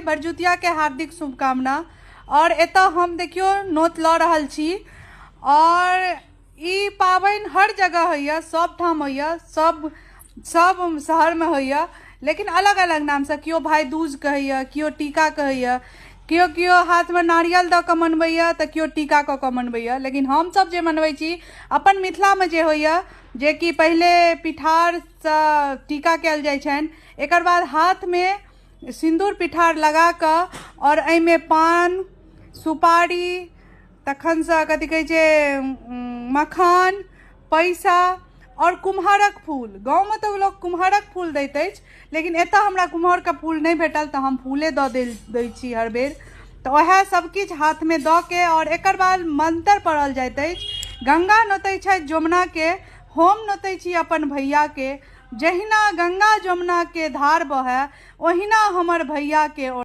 भरदुतिया के हार्दिक शुभकामना। और एतऽ हम देखियो नोत लऽ रहल छी और ई पाबनि हर जगह होइए, सब ठाम होइए, सब शहर में होइए, लेकिन अलग अलग नाम से। कियो भाई दूज कहैया, कियो टीका कहैया, कियो हाथ में नारियल दऽ कऽ मनबैया तऽ कियो टीका कऽ कऽ मनबैया। लेकिन हम सब जे मनबै छी अपन मिथिला में जे होइया, जे कि पहिले पिठार से टीका कयल जाइ छनि, एकर बाद हाथ में सिंदूर पिठार लगा कऽ और एहिमे पान सुपारी, तखन से कथी कहै छै मखान, पैसा और कुम्हारक फूल। गाँव में तो लोग कुम्हारक फूल दैत अछि, लेकिन एतऽ हमरा कुम्हारक फूल नहीं भेटल तऽ हम फूले दऽ दै छी हर बेर। तो वह सब किछु हाथ में दऽ के और एकर बाद मंत्र पढ़ल जाइत अछि। गंगा नोतै छथि जमुना के, हम नोतै छी अपन भैया के। जहिना गंगा जमुना के धार बहै, ओहिना हमर भैया के